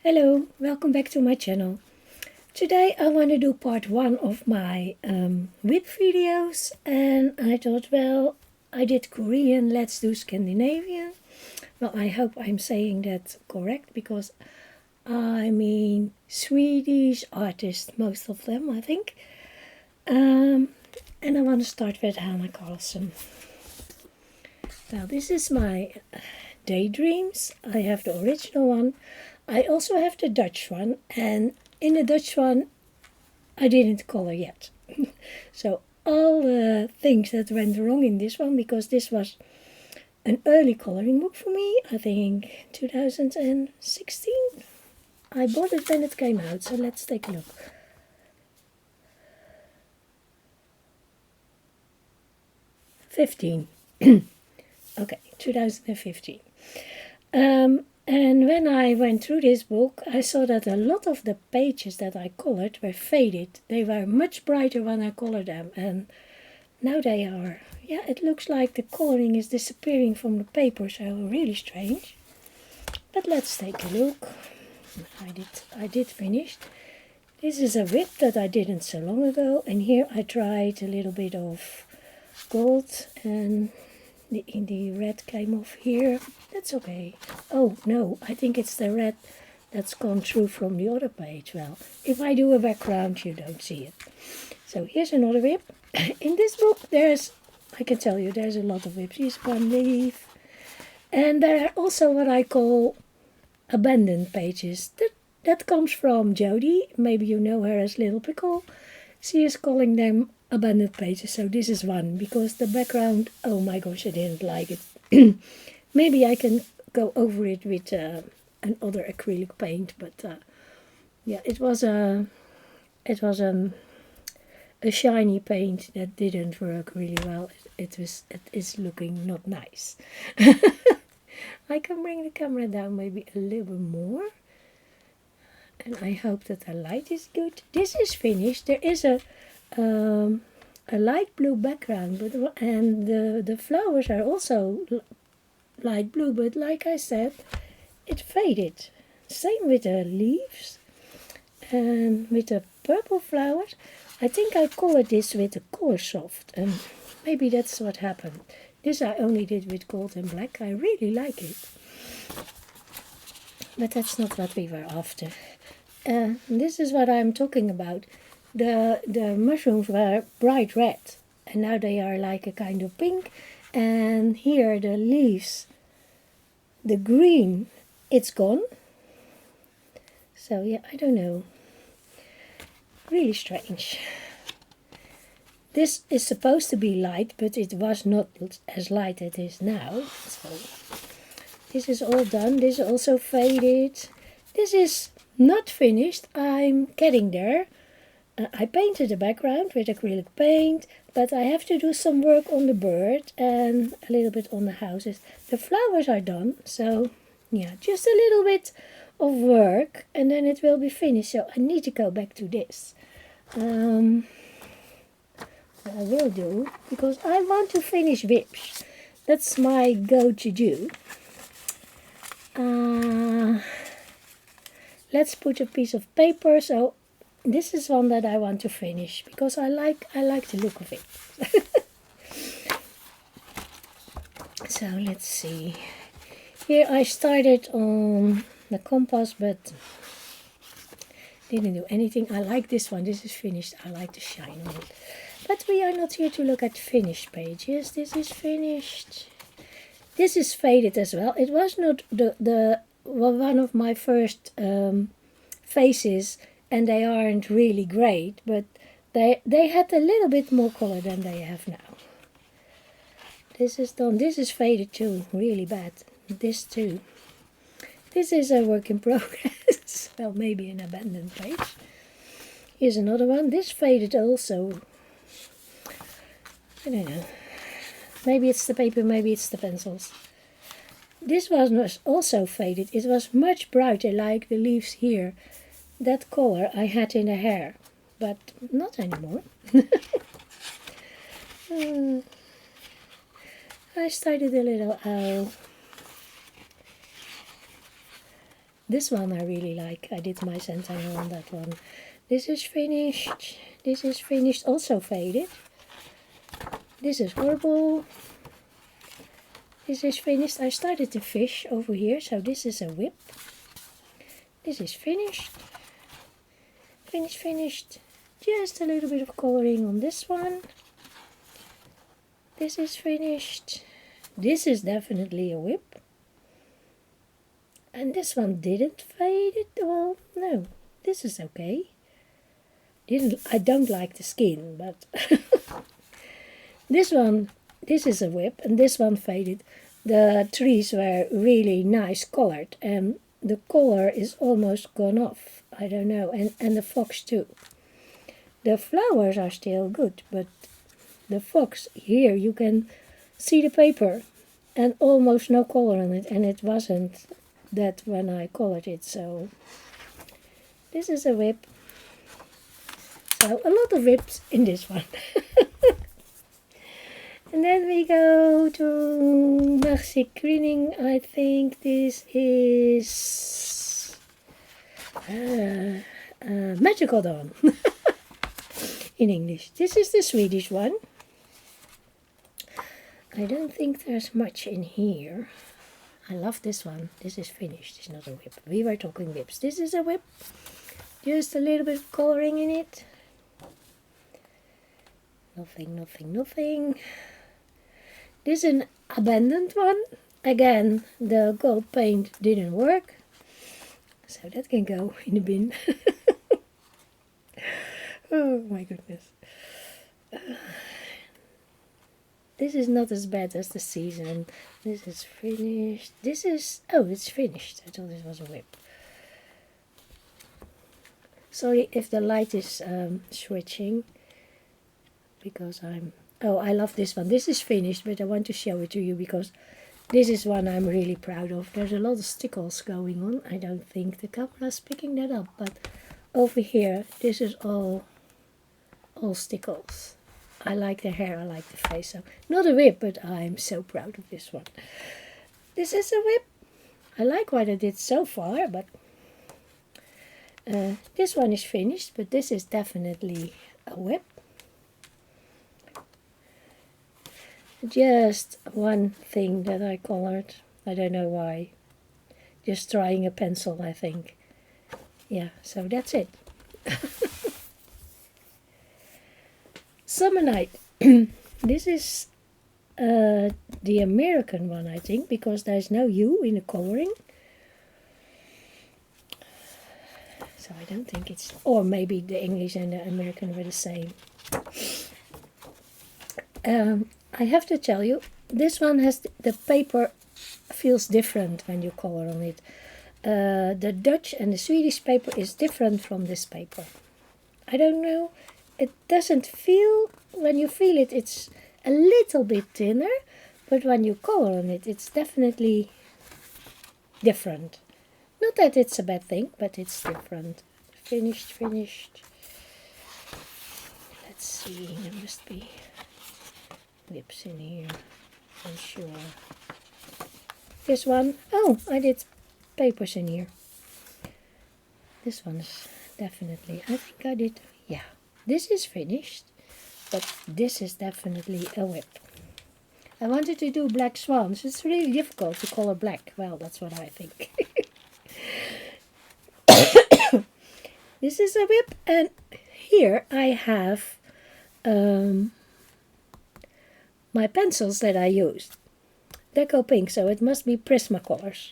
Hello, welcome back to my channel. Today I want to do part 1 of my WIP videos, and I thought, well, I did Korean, let's do Scandinavian. Well, I hope I'm saying that correct, because I mean Swedish artists, most of them, I think. And I want to start with Hanna Karlzon. Now, this is my Daydreams. I have the original one. I also have the Dutch one, and in the Dutch one I didn't color yet. So all the things that went wrong in this one, because this was an early coloring book for me, I think 2016. I bought it when it came out, so let's take a look. Okay, 2015. And when I went through this book, I saw that a lot of the pages that I colored were faded. They were much brighter when I colored them, and now they are, yeah, it looks like the coloring is disappearing from the paper, so really strange. But let's take a look. I did finish. This is a WIP that I didn't so long ago, and here I tried a little bit of gold, and the red came off here. That's okay. Oh no, I think it's the red that's gone through from the other page. Well, if I do a background, you don't see it. So here's another WIP. In this book I can tell you, there's a lot of WIPs. Here's one leaf. And there are also what I call abandoned pages. That comes from Jody. Maybe you know her as Little Pickle. She is calling them abandoned pages. So this is one, because the background, oh my gosh, I didn't like it. Maybe I can go over it with another acrylic paint, but yeah, it was a shiny paint that didn't work really well. It is looking not nice. I can bring the camera down maybe a little more, and I hope that the light is good. This is finished. There is a light blue background, and the flowers are also light blue, but like I said, it faded. Same with the leaves and with the purple flowers. I think I colored this with the Color Soft, and maybe that's what happened. This I only did with gold and black. I really like it, but that's not what we were after. This is what I'm talking about. The mushrooms were bright red, and now they are like a kind of pink. And here the leaves, the green, it's gone. So yeah, I don't know. Really strange. This is supposed to be light, but it was not as light as it is now. So this is all done. This is also faded. This is not finished. I'm getting there. I painted the background with acrylic paint, but I have to do some work on the bird and a little bit on the houses. The flowers are done, so yeah, just a little bit of work and then it will be finished. So I need to go back to this. What I will do, because I want to finish WIPs. That's my go-to-do. Let's put a piece of paper. So this is one that I want to finish, because I like the look of it. So let's see. Here I started on the compass, but didn't do anything. I like this one. This is finished. I like the shine on it. But we are not here to look at finished pages. This is finished. This is faded as well. It was not one of my first faces, and they aren't really great, but they had a little bit more color than they have now. This is done. This is faded too, really bad. This too. This is a work in progress. Well, maybe an abandoned page. Here's another one. This faded also. I don't know. Maybe it's the paper, maybe it's the pencils. This one was also faded. It was much brighter, like the leaves here. That color I had in the hair, but not anymore. I started a little owl. This one I really like. I did my sentinel on that one. This is finished. This is finished, also faded. This is horrible. This is finished. I started to fish over here, so this is a WIP. This is finished. Finished. Just a little bit of coloring on this one. This is finished. This is definitely a WIP. And this one didn't fade it. Well, no, this is okay. I don't like the skin, but this is a WIP, and this one faded. The trees were really nice colored, and the color is almost gone off. I don't know, and the fox too. The flowers are still good, but the fox, here you can see the paper and almost no color on it, and it wasn't that when I colored it. So this is a WIP. So a lot of WIPs in this one. And then we go to Magic Greening. I think this is Magical Dawn in English. This is the Swedish one. I don't think there's much in here. I love this one. This is finished. It's not a WIP. We were talking WIPs. This is a WIP. Just a little bit of coloring in it. Nothing. This is an abandoned one. Again, the gold paint didn't work. So that can go in the bin. Oh my goodness. This is not as bad as the season. This is finished. This is... Oh, it's finished. I thought this was a WIP. Sorry if the light is switching. Because I'm... Oh, I love this one. This is finished, but I want to show it to you because this is one I'm really proud of. There's a lot of stickles going on. I don't think the camera is picking that up, but over here, this is all stickles. I like the hair, I like the face. So not a WIP, but I'm so proud of this one. This is a WIP. I like what I did so far, but this one is finished, but this is definitely a WIP. Just one thing that I colored. I don't know why. Just trying a pencil, I think. Yeah, so that's it. Summer Night. This is the American one, I think, because there's no U in the coloring. So I don't think it's... Or maybe the English and the American were the same. I have to tell you, this one has... The paper feels different when you color on it. The Dutch and the Swedish paper is different from this paper. I don't know. It doesn't feel... When you feel it, it's a little bit thinner. But when you color on it, it's definitely different. Not that it's a bad thing, but it's different. Finished. Let's see, there must be WIPs in here, I'm sure. This one, oh, I did papers in here. This one is definitely, I think I did, yeah. This is finished, but this is definitely a WIP. I wanted to do black swans. It's really difficult to color black. Well, that's what I think. This is a WIP, and here I have my pencils that I used. Deco Pink, so it must be Prismacolors.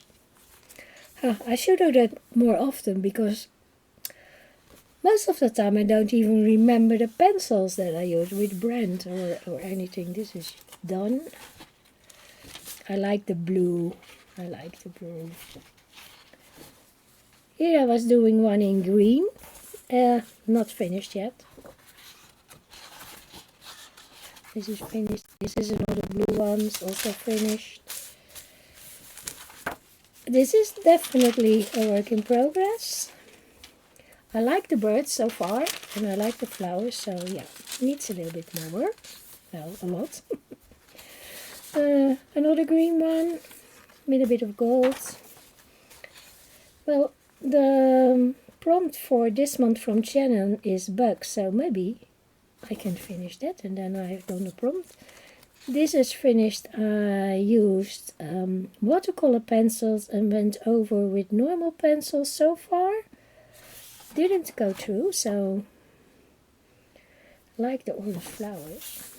I should do that more often because most of the time I don't even remember the pencils that I use with brand or anything. This is done. I like the blue. Here I was doing one in green. Not finished yet. This is finished. This is another blue one, also finished. This is definitely a work in progress. I like the birds so far, and I like the flowers, so yeah, needs a little bit more work. Well, a lot. Another green one with a bit of gold. Well, the prompt for this month from Shannon is bugs, so maybe I can finish that and then I've done the prompt. This is finished. I used watercolor pencils and went over with normal pencils so far. Didn't go through, so like the orange flowers.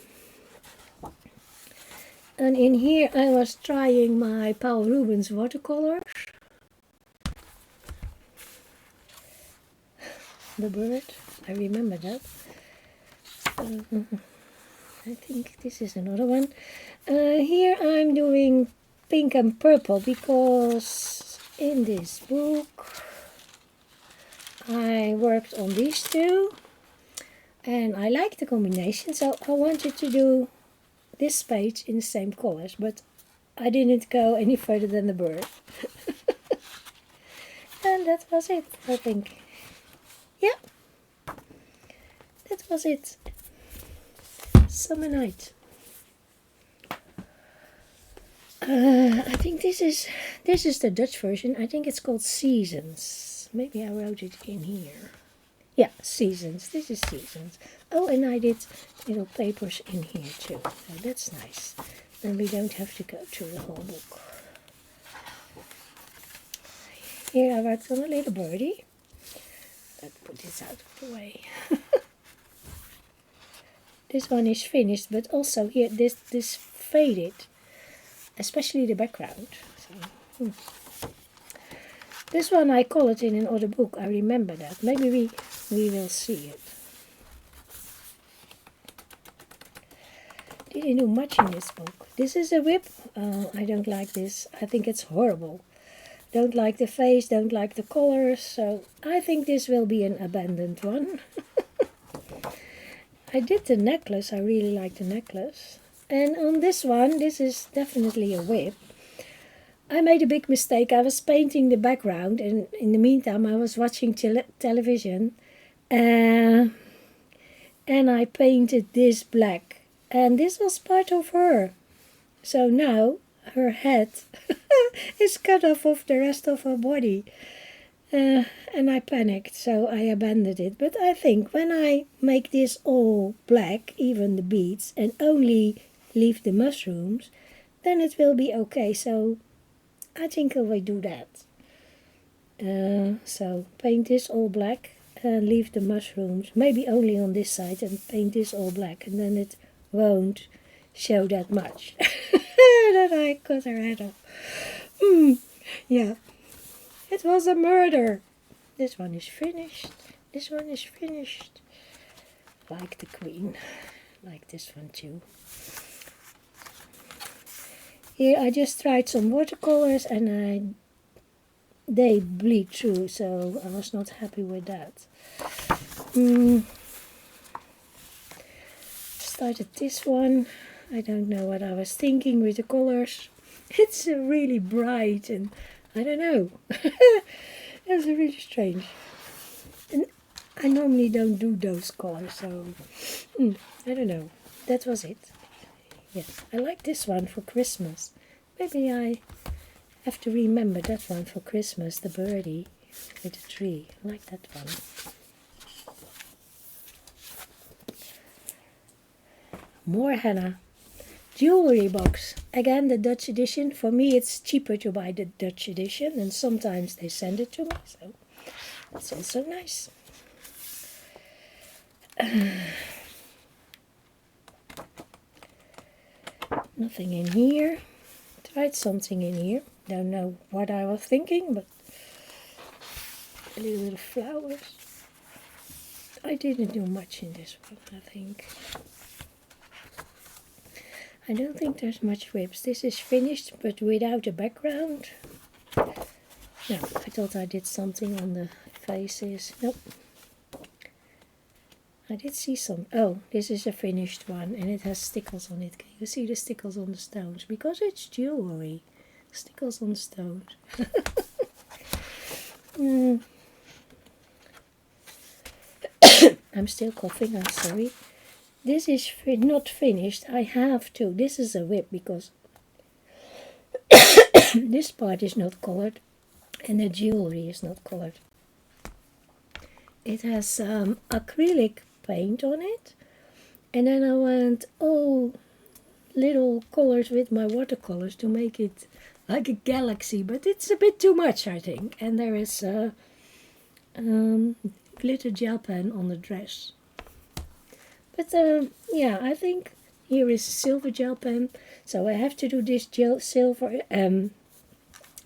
And in here I was trying my Paul Rubens watercolors. The bird, I remember that. I think this is another one. Here I'm doing pink and purple because in this book I worked on these two and I like the combination, so I wanted to do this page in the same colors, but I didn't go any further than the bird. And that was it, I think. Yeah, that was it. Summer night. I think this is the Dutch version. I think it's called Seasons. Maybe I wrote it in here. Yeah, Seasons. This is Seasons. Oh, and I did little papers in here too. So that's nice. Then we don't have to go through the whole book. Here I worked on a little birdie. Let's put this out of the way. This one is finished, but also here this faded, especially the background. So, This one I colored in another book. I remember that. Maybe we will see it. Didn't do much in this book. This is a WIP. I don't like this. I think it's horrible. Don't like the face, don't like the colors. So I think this will be an abandoned one. I did the necklace. I really like the necklace. And on this one, this is definitely a WIP. I made a big mistake. I was painting the background, and in the meantime I was watching television. And I painted this black. And this was part of her. So now her head is cut off of the rest of her body. And I panicked, so I abandoned it. But I think when I make this all black, even the beads, and only leave the mushrooms, then it will be okay. So I think I will do that. So paint this all black and leave the mushrooms, maybe only on this side, and paint this all black, and then it won't show that much. That I cut her head off. Yeah. It was a murder. This one is finished. This one is finished. Like the Queen. Like this one too. Here I just tried some watercolors and they bleed through, so I was not happy with that. Started this one. I don't know what I was thinking with the colors. It's really bright and I don't know. That's really strange. And I normally don't do those colors, so I don't know. That was it. Yeah, I like this one for Christmas. Maybe I have to remember that one for Christmas, the birdie with the tree. I like that one. More Hanna. Jewelry box. Again, the Dutch edition. For me, it's cheaper to buy the Dutch edition, and sometimes they send it to me, so that's also nice. Nothing in here. Tried something in here. Don't know what I was thinking, but a little flowers. I didn't do much in this one, I think. I don't think there's much WIPs. This is finished, but without a background. No, I thought I did something on the faces. Nope. I did see some. Oh, this is a finished one, and it has stickles on it. Can you see the stickles on the stones? Because it's jewelry. Stickles on the stones. I'm still coughing, I'm sorry. This is not finished. I have to. This is a WIP because this part is not colored. And the jewelry is not colored. It has some acrylic paint on it. And then I went all little colors with my watercolors to make it like a galaxy. But it's a bit too much, I think. And there is glitter gel pen on the dress. But yeah, I think here is silver gel pen. So I have to do this silver,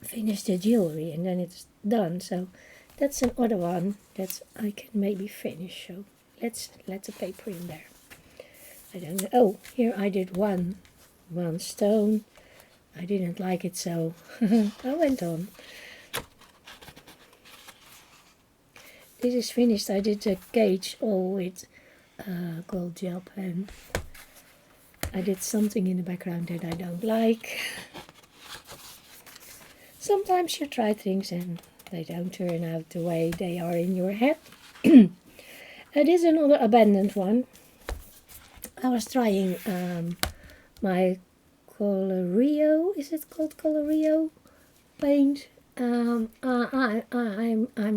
finish the jewelry, and then it's done. So that's another one that I can maybe finish. So let's let the paper in there. I don't know. Oh, here I did one stone. I didn't like it, so I went on. This is finished. I did a cage all with gold gel pen. I did something in the background that I don't like. Sometimes you try things and they don't turn out the way they are in your head. It is another abandoned one. I was trying my Colorio, is it called Colorio paint? I'm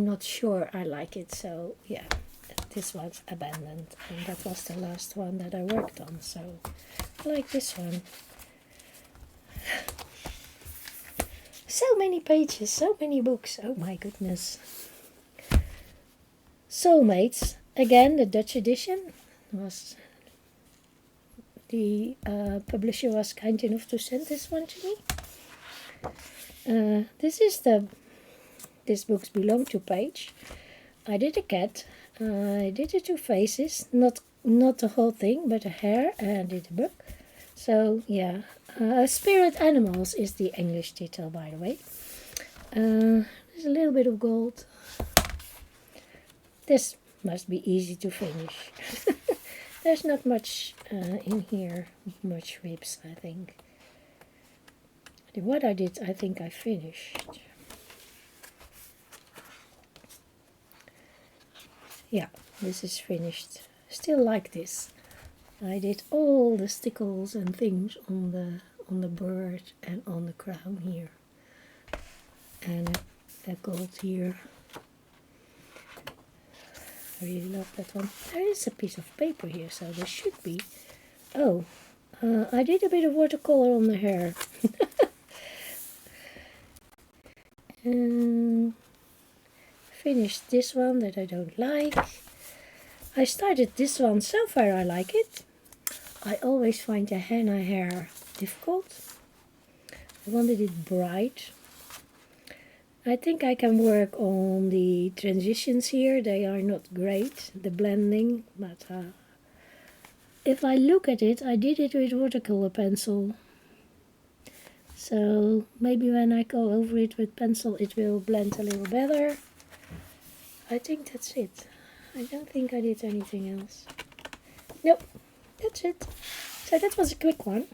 not sure I like it, so yeah, this one's abandoned, and that was the last one that I worked on, so I like this one. So many pages, so many books, oh my goodness. Soulmates, again the Dutch edition. Was the publisher was kind enough to send this one to me. This books belong to Paige. I did a cat. I did the two faces, not the whole thing, but a hair, and I did a book. So yeah, Spirit Animals is the English title, by the way. There's a little bit of gold. This must be easy to finish. There's not much in here, much WIPs, I think. What I did, I think I finished. Yeah, this is finished. Still like this. I did all the stickles and things on the bird and on the crown here. And a gold here. I really love that one. There is a piece of paper here, so there should be. Oh, I did a bit of watercolor on the hair. Finished this one that I don't like. I started this one, so far I like it. I always find the henna hair difficult. I wanted it bright. I think I can work on the transitions here. They are not great, the blending, but if I look at it, I did it with watercolor pencil. So maybe when I go over it with pencil, it will blend a little better. I think that's it. I don't think I did anything else. Nope, that's it. So that was a quick one.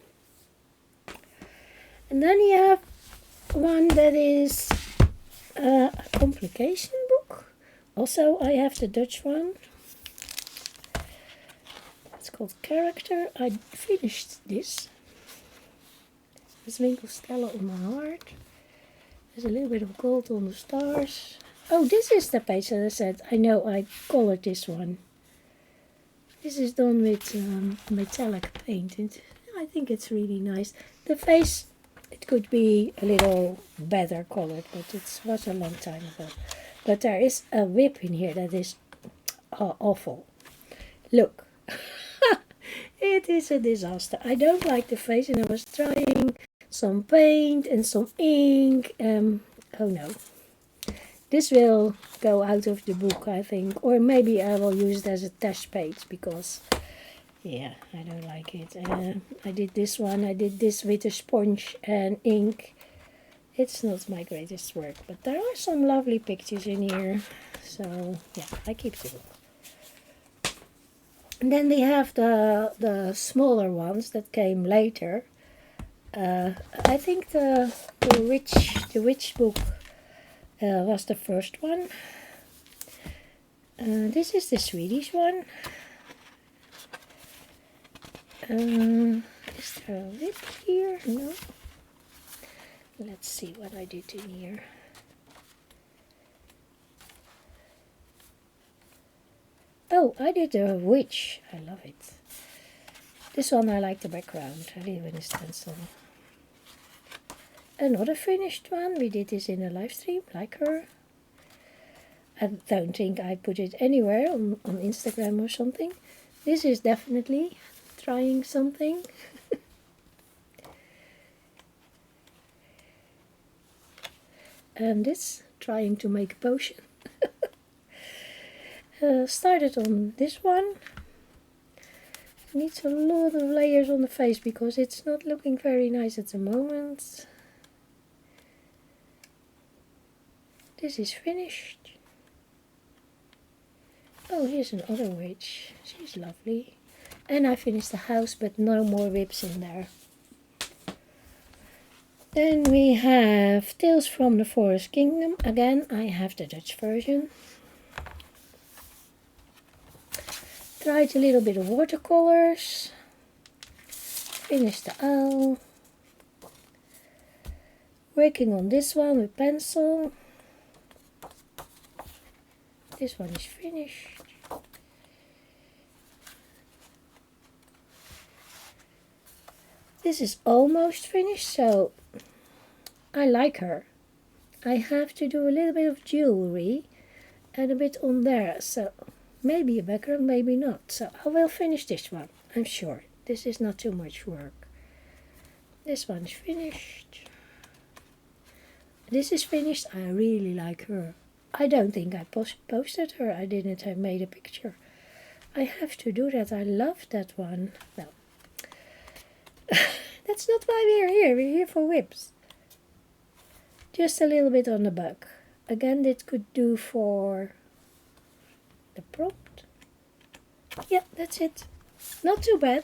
And then you have one that is a complication book. Also, I have the Dutch one. It's called Character. I finished this. There's winkelstellen on my heart. There's a little bit of gold on the stars. Oh, this is the page that I said. I know I colored this one. This is done with metallic paint. And I think it's really nice. The face, it could be a little better colored, but it was a long time ago. But there is a WIP in here that is awful. Look. It is a disaster. I don't like the face, and I was trying some paint and some ink. Oh no. This will go out of the book, I think. Or maybe I will use it as a test page, because, yeah, I don't like it. I did this one. I did this with a sponge and ink. It's not my greatest work, but there are some lovely pictures in here. So, yeah, I keep the book. And then they have the smaller ones that came later. I think the witch book was the first one. This is the Swedish one. Is there a lip here? No. Let's see what I did in here. Oh, I did a witch. I love it. This one I like the background. I leave in a stencil. Another finished one. We did this in a live stream, like her. I don't think I put it anywhere on Instagram or something. This is definitely trying something. And this, trying to make a potion. Started on this one. Needs a lot of layers on the face because it's not looking very nice at the moment. This is finished. Oh, here's another witch. She's lovely. And I finished the house, but no more WIPs in there. Then we have Tales from the Forest Kingdom. Again, I have the Dutch version. Tried a little bit of watercolors. Finished the owl. Working on this one with pencil. This one is finished. This is almost finished, so I like her. I have to do a little bit of jewelry and a bit on there, so maybe a background, maybe not. So I will finish this one, I'm sure. This is not too much work. This one is finished. This is finished. I really like her. I don't think I posted her. I didn't have made a picture. I have to do that. I love that one. Well, that's not why we're here. We're here for WIPs. Just a little bit on the bug. Again, this could do for the prompt. Yeah, that's it. Not too bad.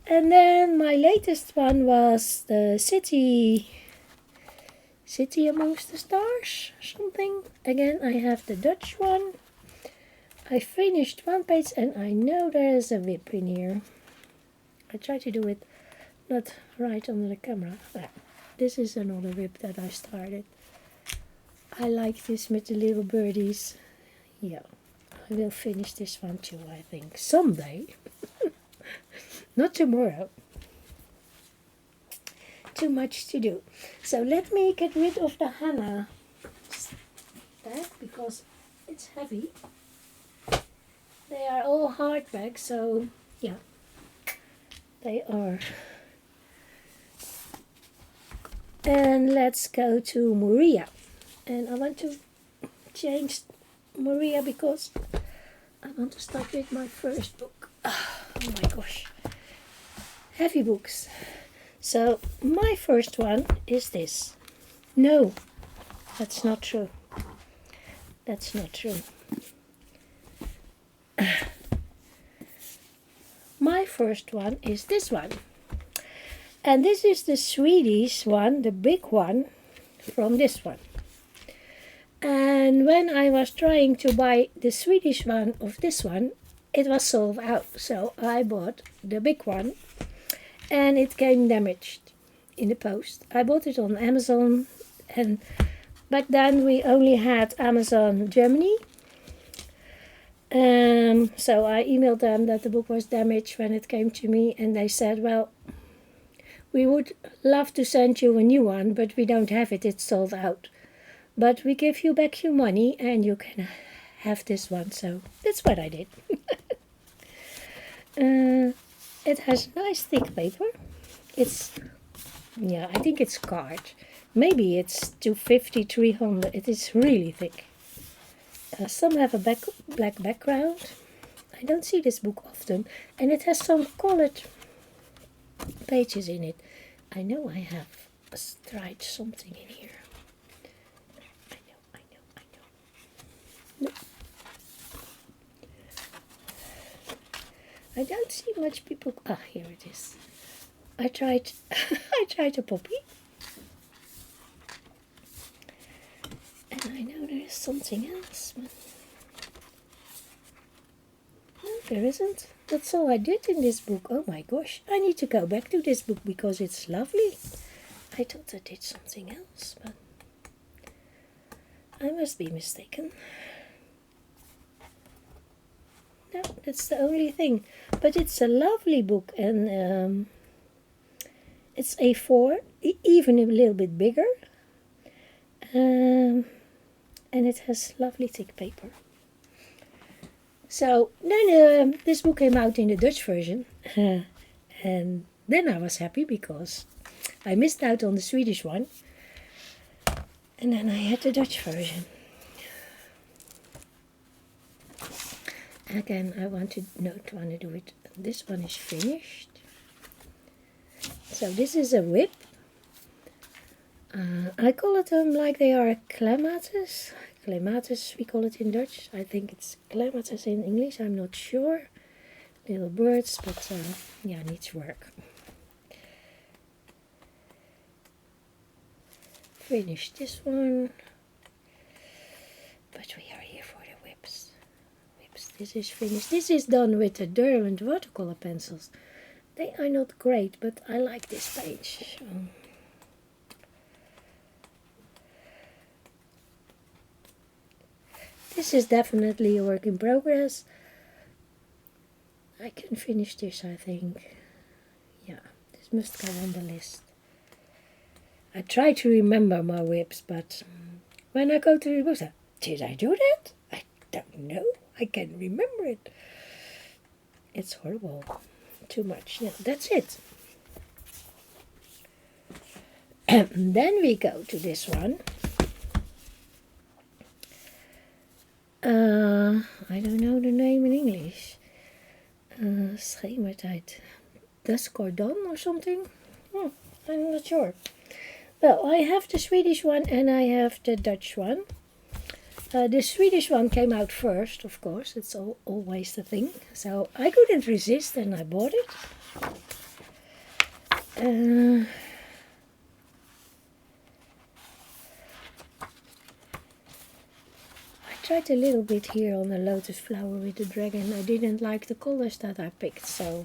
And then my latest one was the City Amongst the Stars, something. Again, I have the Dutch one. I finished one page and I know there is a WIP in here. I try to do it not right on the camera. Well, this is another WIP that I started. I like this with the little birdies. Yeah, I will finish this one too, I think. Someday. Not tomorrow. Too much to do. So let me get rid of the Hanna bag because it's heavy. They are all hardback, so yeah, they are. And let's go to Maria. And I want to change Maria because I want to start with my first book. Oh my gosh. Heavy books. So my first one is this. No, that's not true. That's not true. My first one is this one. And this is the Swedish one, the big one, from this one. And when I was trying to buy the Swedish one of this one, it was sold out. So I bought the big one. And it came damaged in the post. I bought it on Amazon, and back then we only had Amazon Germany. So I emailed them that the book was damaged when it came to me, and they said, well, we would love to send you a new one, but we don't have it, it's sold out. But we give you back your money and you can have this one. So that's what I did. It has nice thick paper. It's, yeah, I think it's card. Maybe it's 250, 300. It is really thick. Some have a black background. I don't see this book often. And it has some colored pages in it. I know I have tried something in here. I know. No. I don't see much people. Ah, here it is. I tried a poppy. And I know there is something else, but no, there isn't. That's all I did in this book. Oh my gosh, I need to go back to this book because it's lovely. I thought I did something else, but I must be mistaken. No, that's the only thing. But it's a lovely book, and it's A4, even a little bit bigger. And it has lovely thick paper. So then this book came out in the Dutch version. And then I was happy because I missed out on the Swedish one. And then I had the Dutch version. Again, I want to do it. This one is finished. So this is a WIP. I call it them like they are clematis. Clematis, we call it in Dutch. I think it's clematis in English. I'm not sure. Little birds, but yeah, needs work. Finish this one. But we are here for the WIPs. This is finished. This is done with the Derwent watercolor pencils. They are not great, but I like this page. This is definitely a work in progress. I can finish this, I think. Yeah, this must go on the list. I try to remember my WIPs, but when I go to the books, did I do that? I don't know. I can't remember it. It's horrible. Too much. Yeah, that's it. Then we go to this one. I don't know the name in English. Schemertijd. Dusk or dawn or something? I'm not sure. Well, I have the Swedish one and I have the Dutch one. The Swedish one came out first, of course. It's always the thing. So I couldn't resist and I bought it. I tried a little bit here on the lotus flower with the dragon. I didn't like the colors that I picked, so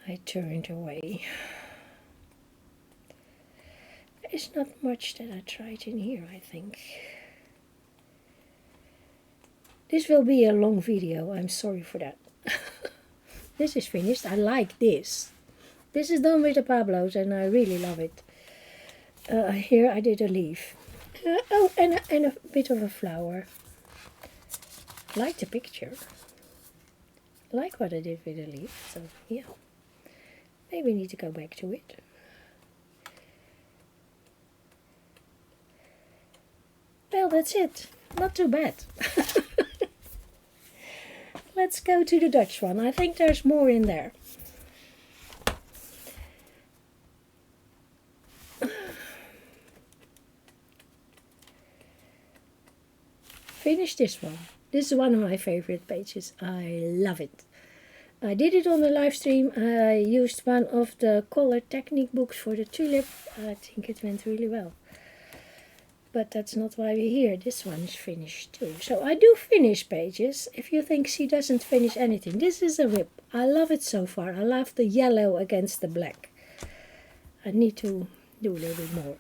I turned away. There's not much that I tried in here, I think. This will be a long video, I'm sorry for that. This is finished. I like this. This is done with the Pablos and I really love it. Here I did a leaf. Oh, and a bit of a flower. I like the picture. I like what I did with the leaf, so yeah. Maybe need to go back to it. Well, that's it. Not too bad. Let's go to the Dutch one. I think there's more in there. Finish this one. This is one of my favorite pages. I love it. I did it on the live stream. I used one of the color technique books for the tulip. I think it went really well. But that's not why we're here. This one is finished too. So I do finish pages. If you think she doesn't finish anything. This is a WIP. I love it so far. I love the yellow against the black. I need to do a little bit more.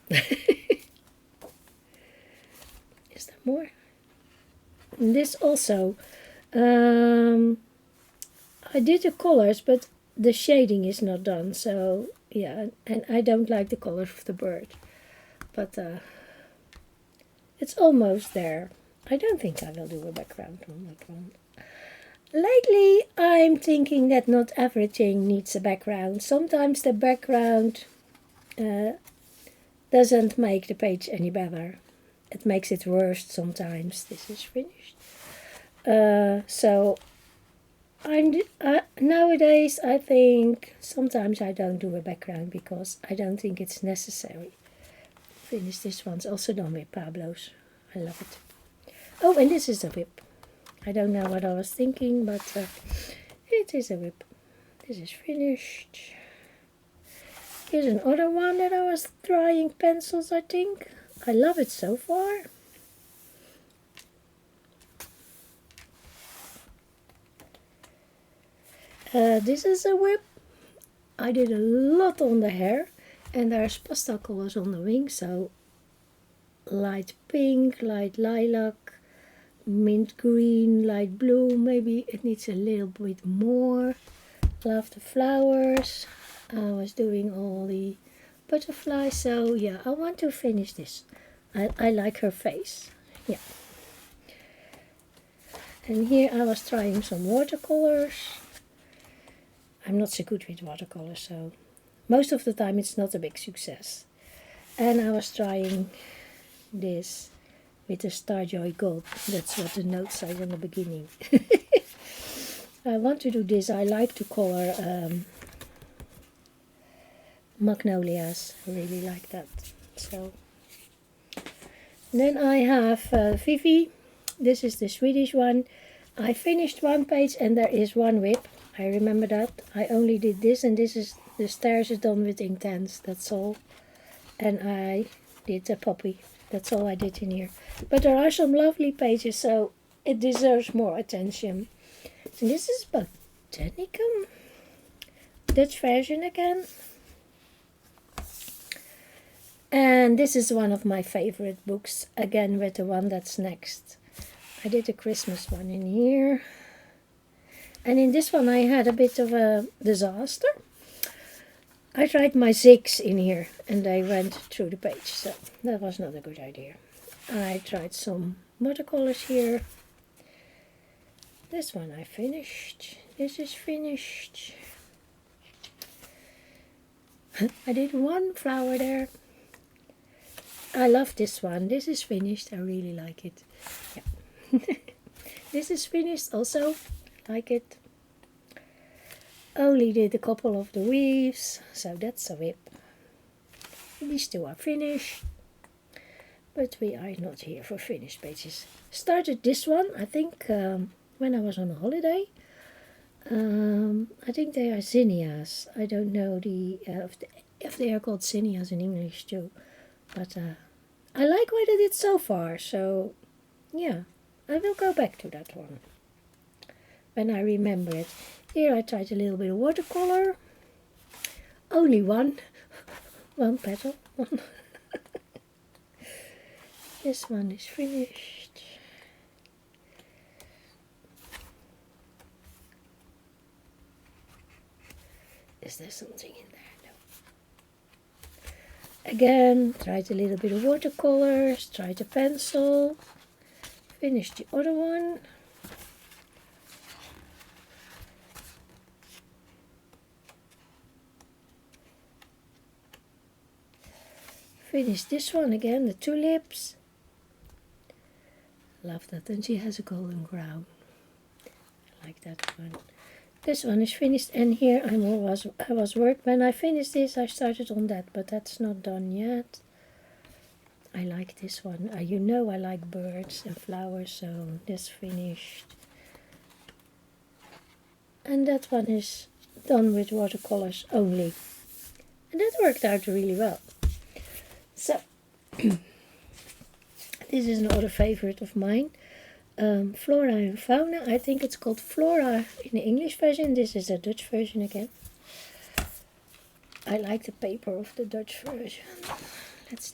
Is there more? And this also. I did the colors, but the shading is not done. So yeah, and I don't like the color of the bird. But it's almost there. I don't think I will do a background on that one. Lately, I'm thinking that not everything needs a background. Sometimes the background doesn't make the page any better. It makes it worse sometimes. This is finished. So nowadays, I think sometimes I don't do a background because I don't think it's necessary. Finish this one's also done with Pablo's. I love it. Oh, and this is a WIP. I don't know what I was thinking, but it is a WIP. This is finished. Here's another one that I was trying pencils, I think. I love it so far. This is a WIP. I did a lot on the hair. And there's pastel colors on the wing, so light pink, light lilac, mint green, light blue. Maybe it needs a little bit more. Love the flowers. I was doing all the butterflies, so yeah, I want to finish this. I like her face. Yeah. And here I was trying some watercolors. I'm not so good with watercolors, so most of the time it's not a big success. And I was trying this with the Starjoy Gold. That's what the note said in the beginning. I want to do this. I like to color magnolias. I really like that. So then I have Vivi. This is the Swedish one. I finished one page and there is one WIP. I remember that. I only did this, and this is the stairs is done with Intense. That's all. And I did a poppy. That's all I did in here. But there are some lovely pages, so it deserves more attention. And this is Botanicum. Dutch version again. And this is one of my favorite books. Again with the one that's next. I did a Christmas one in here. And in this one I had a bit of a disaster. I tried my zigs in here and they went through the page, so that was not a good idea. I tried some watercolors here. This one I finished. This is finished. I did one flower there. I love this one. This is finished. I really like it. Yeah. This is finished also. Like it. Only did a couple of the weaves, so that's a WIP. These two are finished, but we are not here for finished pages. Started this one, I think, when I was on a holiday. I think they are zinnias. I don't know if they are called zinnias in English too, but I like what I did so far. So yeah, I will go back to that one when I remember it. Here I tried a little bit of watercolor. Only one petal. This one is finished. Is there something in there? No. Again, tried a little bit of watercolors, tried a pencil, finished the other one. Finish this one again, the tulips. Love that, and she has a golden crown. I like that one. This one is finished, and here I was work. When I finished this, I started on that, but that's not done yet. I like this one. You know I like birds and flowers, so this finished. And that one is done with watercolors only. And that worked out really well. So, this is another favorite of mine. Flora and Fauna. I think it's called Flora in the English version. This is a Dutch version again. I like the paper of the Dutch version.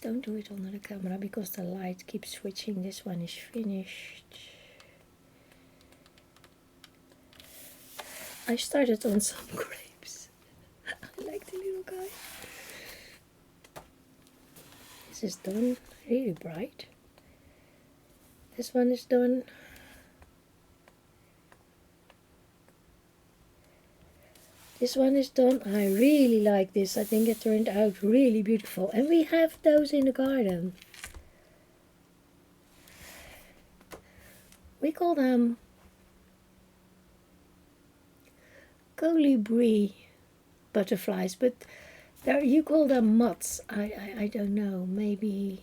Don't do it on the camera because the light keeps switching. This one is finished. I started on some grapes. I like the little guy. This is done, really bright. This one is done. This one is done. I really like this. I think it turned out really beautiful. And we have those in the garden. We call them colibri butterflies, but you call them moths. I don't know. Maybe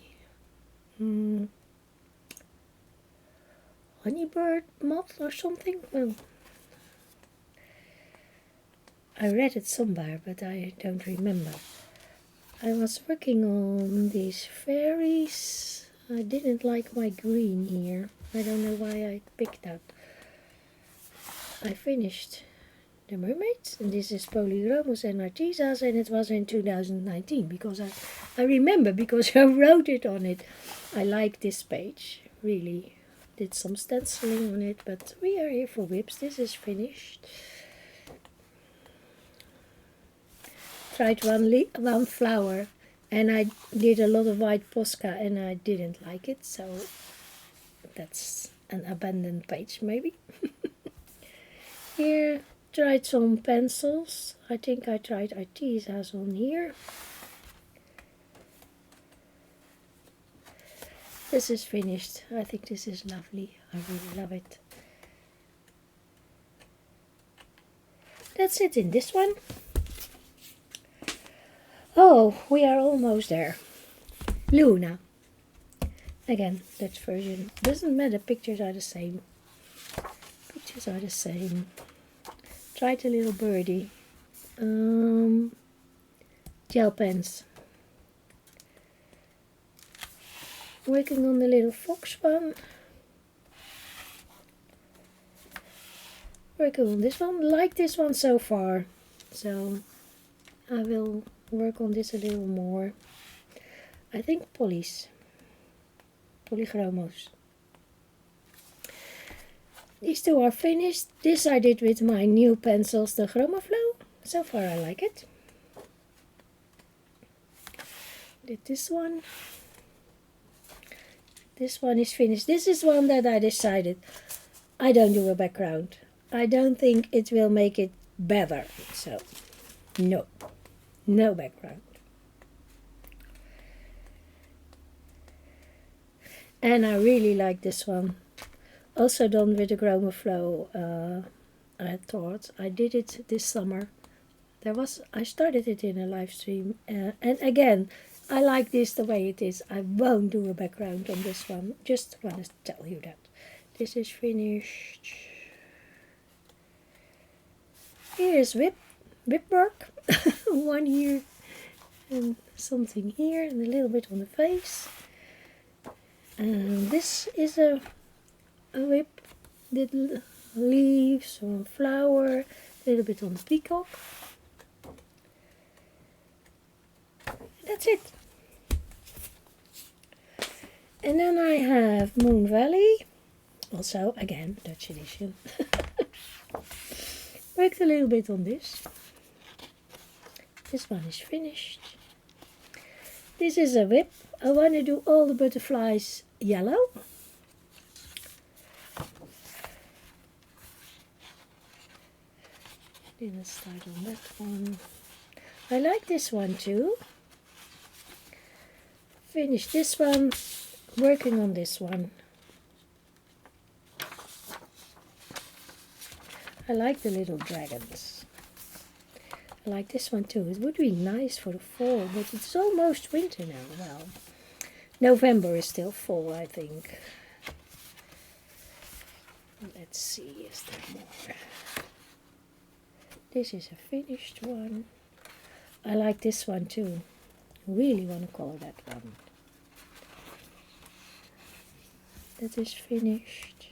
honeybird moth or something. Well, I read it somewhere, but I don't remember. I was working on these fairies. I didn't like my green here. I don't know why I picked that. I finished the mermaids, and this is Polyromus and Narcissus, and it was in 2019 because I remember because I wrote it on it. I like this page, really. did some stenciling on it, but we are here for WIPs. This is finished. Tried one flower, and I did a lot of white Posca and I didn't like it, so that's an abandoned page maybe. Here, tried some pencils. I think I tried Artisas on here. This is finished. I think this is lovely. I really love it. That's it in this one. Oh, we are almost there. Luna. Again, Dutch version. Doesn't matter, pictures are the same. Pictures are the same. Tried a little birdie. Gel pens. Working on the little fox one. Working on this one. Like this one so far. So I will work on this a little more. I think polychromos. These two are finished. This I did with my new pencils, the Chromaflow. So far I like it. Did this one. This one is finished. This is one that I decided I don't do a background. I don't think it will make it better. So, no. No background. And I really like this one. Also done with the Chromaflow. I thought I did it this summer. I started it in a live stream. And again, I like this the way it is. I won't do a background on this one. Just want to tell you that. This is finished. Here's WIP work. One here and something here and a little bit on the face. And this is a WIP. Little leaves or flower. A little bit on the peacock. That's it. And then I have Moon Valley, also again Dutch edition. Worked a little bit on this. This one is finished. This is a WIP. I want to do all the butterflies yellow. Didn't start on that one. I like this one too. Finished this one. Working on this one. I like the little dragons. I like this one too. It would be nice for the fall, but it's almost winter now. Well, November is still fall, I think. Let's see, is there more? This is a finished one. I like this one too. Really want to color that one. That is finished.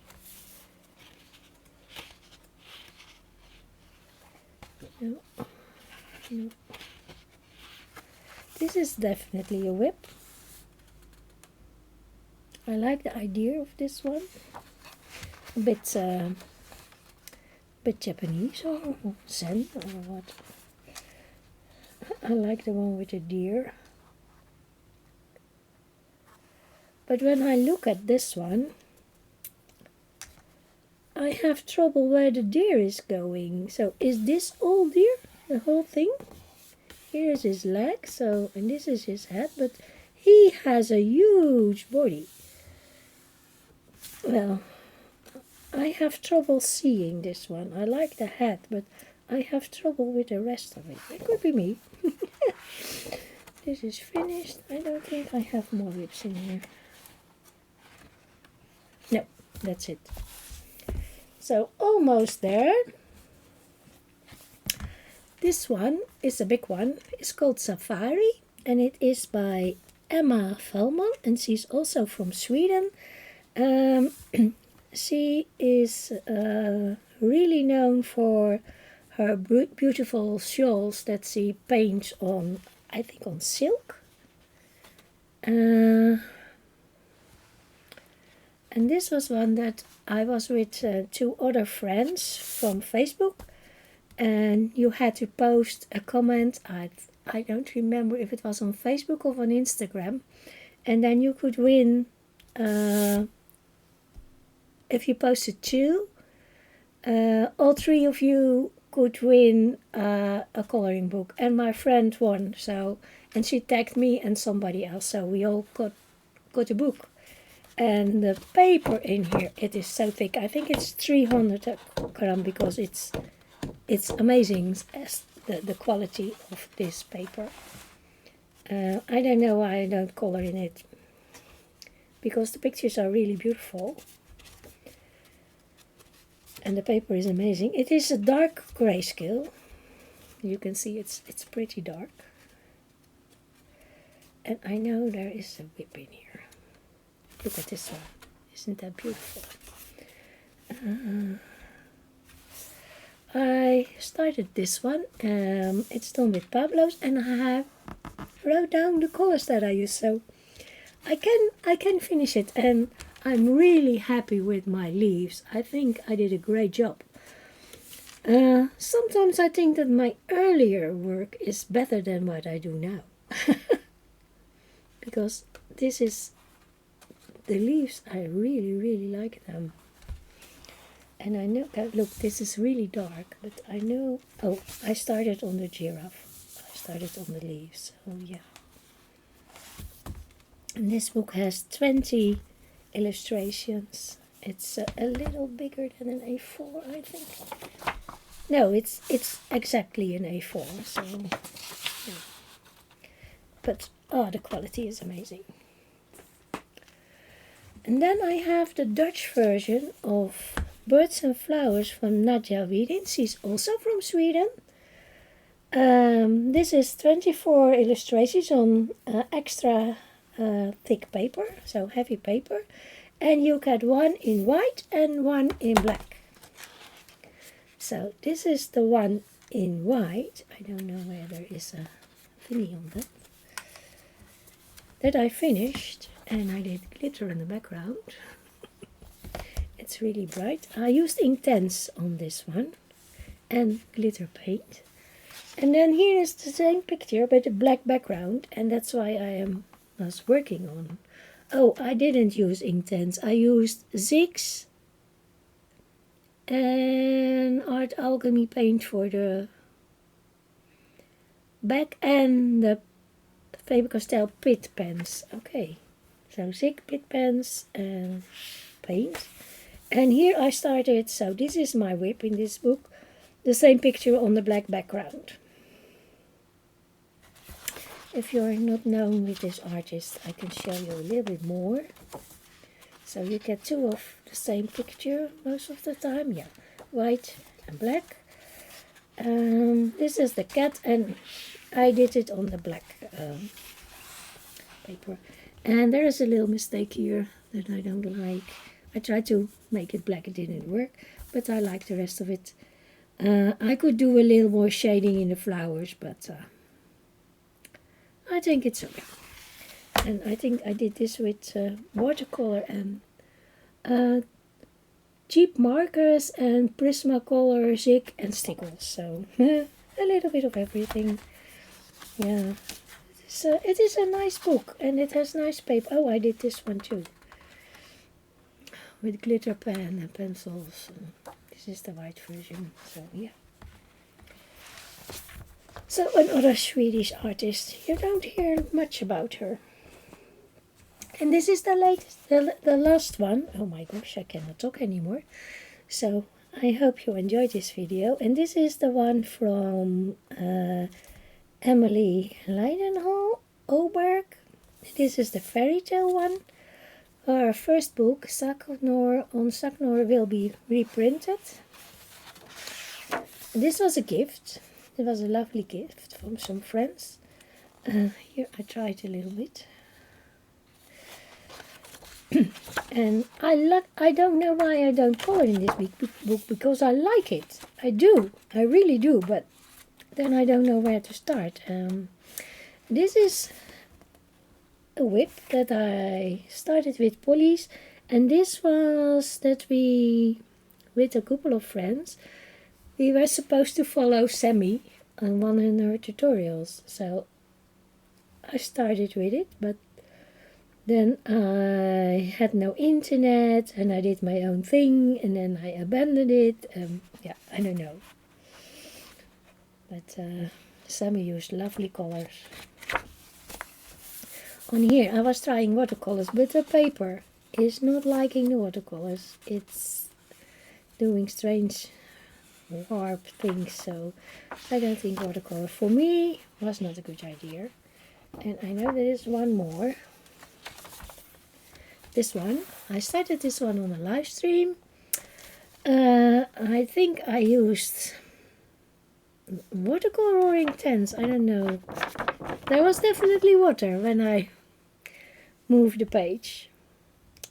No. No. This is definitely a WIP. I like the idea of this one. A bit Japanese or Zen or what. I like the one with the deer. But when I look at this one, I have trouble where the deer is going. So is this all deer? The whole thing? Here is his leg, so, and this is his head, but he has a huge body. Well, I have trouble seeing this one. I like the head, but I have trouble with the rest of it. It could be me. This is finished. I don't think I have more WIPs in here. No, that's it. So almost there. This one is a big one. It's called Safari, and it is by Emma Fellman, and she's also from Sweden. She is really known for her beautiful shawls that she paints on, I think, on silk. And And this was one that I was with 2 other friends from Facebook, and you had to post a comment. I don't remember if it was on Facebook or on Instagram, and then you could win, if you posted 2, all 3 of you could win a coloring book, and my friend won. So, and she tagged me and somebody else, so we all got a book. And the paper in here, it is so thick. I think it's 300 gram, because it's amazing as the quality of this paper. I don't know why I don't color in it, because the pictures are really beautiful. And the paper is amazing. It is a dark grayscale. You can see it's pretty dark. And I know there is a WIP in here. Look at this one. Isn't that beautiful? I started this one. It's done with Pablo's, and I have wrote down the colors that I use, so I can finish it, and I'm really happy with my leaves. I think I did a great job. Sometimes I think that my earlier work is better than what I do now. Because this is the leaves, I really like them. And I know, look, this is really dark, but I know, oh, I started on the giraffe. I started on the leaves, so yeah. And this book has 20 illustrations. It's a little bigger than an A4, I think. No, it's exactly an A4, so yeah. But oh, the quality is amazing. And then I have the Dutch version of Birds and Flowers from Nadja Wiedin. She's also from Sweden. This is 24 illustrations on extra thick paper, so heavy paper. And you get one in white and one in black. So this is the one in white. I don't know where there is a thingy on that. That I finished, and I did glitter in the background. It's really bright. I used Intense on this one and glitter paint. And then here is the same picture but a black background, and that's why I was working on. Oh, I didn't use Intense. I used Ziggs and Art Alchemy paint for the back, and the Faber-Castell Pit pens. Okay, so Zig Pit pens and paint. And here I started, so this is my WIP in this book, the same picture on the black background. If you're not known with this artist, I can show you a little bit more. So you get 2 of the same picture most of the time, yeah, white and black. This is the cat, and I did it on the black paper. And there is a little mistake here that I don't like. I tried to make it black, it didn't work, but I like the rest of it. I could do a little more shading in the flowers, but I think it's okay. And I think I did this with watercolor and cheap markers and Prismacolor, Zig and Stickles. So a little bit of everything. Yeah, it is a nice book, and it has nice paper. Oh, I did this one too, with glitter pen and pencils. This is the white version, so yeah. So another Swedish artist, you don't hear much about her. And this is the latest, the last one. Oh my gosh, I cannot talk anymore. So I hope you enjoyed this video. And this is the one from Emily Leidenhall Oberg. This is the fairy tale one. Our first book, Saknor on Saknor, will be reprinted. This was a gift. It was a lovely gift from some friends. Here I tried a little bit. And I don't know why I don't color in this book, because I like it. I do. I really do. But then I don't know where to start. This is a WIP that I started with Polly's, And this was that we, with a couple of friends, we were supposed to follow Sammy on one of her tutorials. So I started with it, but then I had no internet and I did my own thing and then I abandoned it. Yeah, I don't know. But Sammy used lovely colors. On here I was trying watercolors, but the paper is not liking the watercolors. It's doing strange warp things, so I don't think watercolor for me was not a good idea. And I know there is one more. This one, I started this one on a live stream. I think I used watercoloring tents, I don't know. There was definitely water when I moved the page.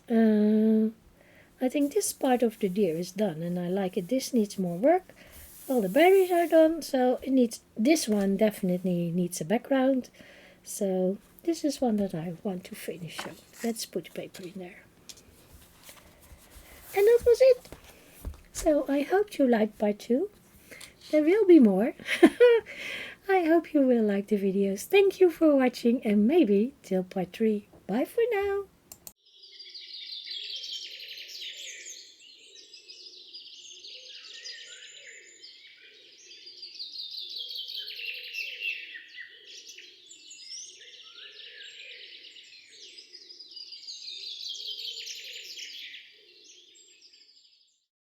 I think this part of the deer is done and I like it. This needs more work. All the berries are done, so it needs, this one definitely needs a background. So this is one that I want to finish. So let's put the paper in there. And that was it. So I hope you liked part 2. There will be more. I hope you will like the videos. Thank you for watching and maybe till part 3. Bye for now.